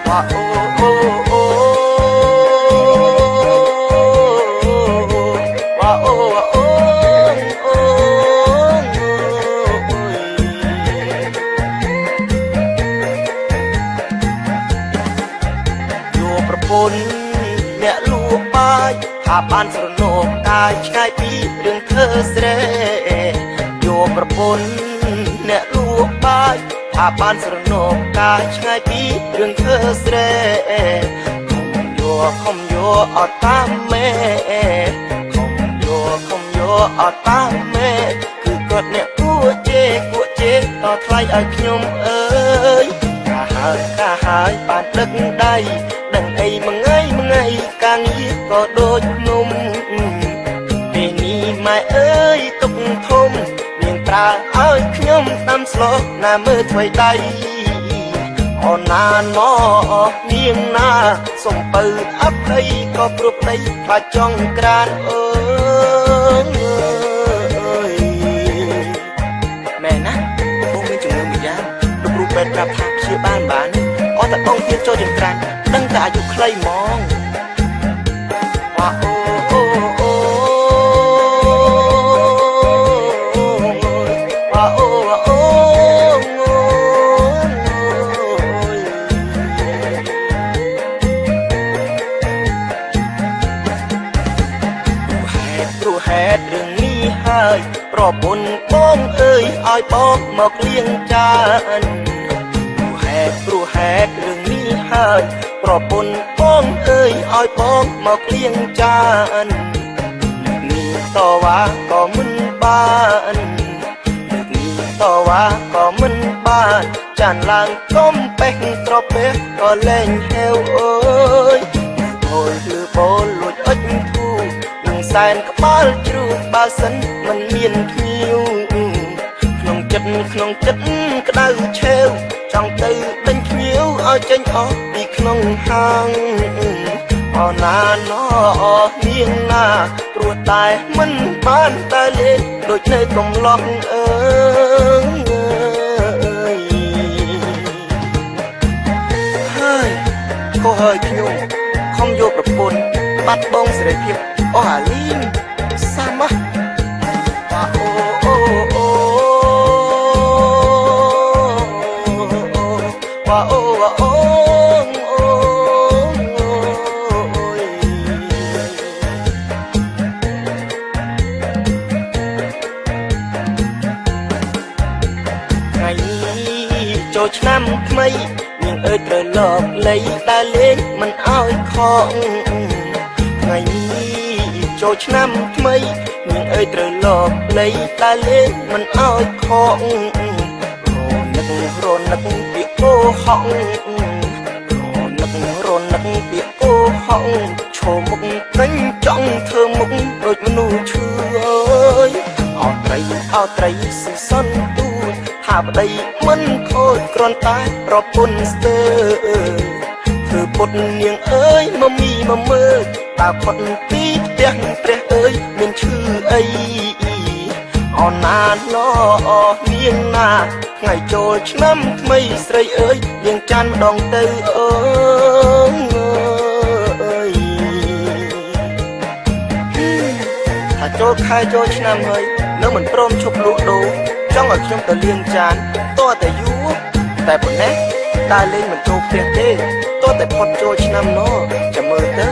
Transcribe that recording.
ว่าโอ้โอ้โอ้ว่าโอ้ว่าโอ้โอ้อยู่ประพนអ្នកលួបាយថាបានស្រណោកកាយឆ្ងាយពីរឿងเธอស្រែយកប្រពន្ធអ្នកលួបាយថាបានស្រណោកកាយឆ្ងាយពីរឿងเธอស្រែខំយកអត់តាមមេខំយកអត់តាមមេគឺគាត់អ្នកគួជេតថ្លៃឲ្យខ្ញុំអើយកាហើយបានដឹកដៃដឹងអីមួយថ្ងៃកាងារក៏ដូចភ្នំពេលនេះម៉ែអើយទុកធំនាងប្រើឲ្យខ្ញុំតាមស្លោណាមើលថ្មីដៃអូនណាណោនាងណាសំពៅអភ័យក៏ព្រោះប្តីខ្លាចចង់ក្រានអើយមែនណាបងមានជំងឺមួយយ៉ាងលោកគ្រូពេទ្យប្រាប់ថាព្យាបាលបានអត់តែបងទៀតចូលចង្ក្រានដឹងតែអាយុខ្លីហ្មងវ៉ាអូអូអូវ៉ាអូអូព្រោះហេតុរឿងនេះហើយប្រពន្ធបងអើយឲ្យបងមកលៀងចានព្រោះហេតុរឿងនេះហើយប្រពន្ធបងអើយឲ្យបងមកលៀងចាននេះតវ៉ាក៏មិនបាននេះតវ៉ាក៏មិនបានចានឡើងកំបេះត្រពេះក៏លែងហេវអើយអូយលឺបូលលួចអុចធូនឹងសែនក្បាលជ្រូកបើសិនមិនមានភ្ញៀវក្នុងចិត្តក្តៅឆេវចង់ទៅដេញភ្ញៀវឲ្យចេញអស់ពីក្នុងហាងអូណាណោនាងណាព្រោះតែមិនបានតែលេងដូចនៅកំឡុងអើយហើយខុសហើយខ្ញុំខំយកប្រពន្ធបាត់បង់សេរីភាពអស់អាលីងសាមអូអូអូវ៉ាអូអូថ្ងៃនេះចូលឆ្នាំថ្មីនាងអើយត្រូវលកលៃដើរលេងមិនឲ្យខកថ្ងៃនេះចូលឆ្នាំថ្មីនាងអើយត្រូវលកលៃដើរលេងមិនឲ្យខករនឹកពីអូហងរនឹកពីអូហងឈោមុខពេញចង់ធ្វើមុខដូចមនុស្សឈឺអើយអោត្រីស៊ីសនទូចថាប្តីមិនខូចគ្រាន់តែប្រពន្ធស្ទើធ្វើពុតនាងអើយមកមីមកមើលតើផុតពីផ្ទះព្រះអើយមានឈឺអីអូនណាណោនាងណាថ្ងៃចូលឆ្នាំថ្មីស្រីអើយនាងចានម្ដងទៅអើយថាចូលខែចូលឆ្នាំហើយនៅមិនព្រមឈប់លក់ដូរចង់ឲ្យខ្ញុំទៅលាងចានតើតែយូរតែប៉ុណ្ណេះដើរលេងមិនចូលផ្ទះទេតើតែផុតចូលឆ្នាំណោចាំមើលទៅ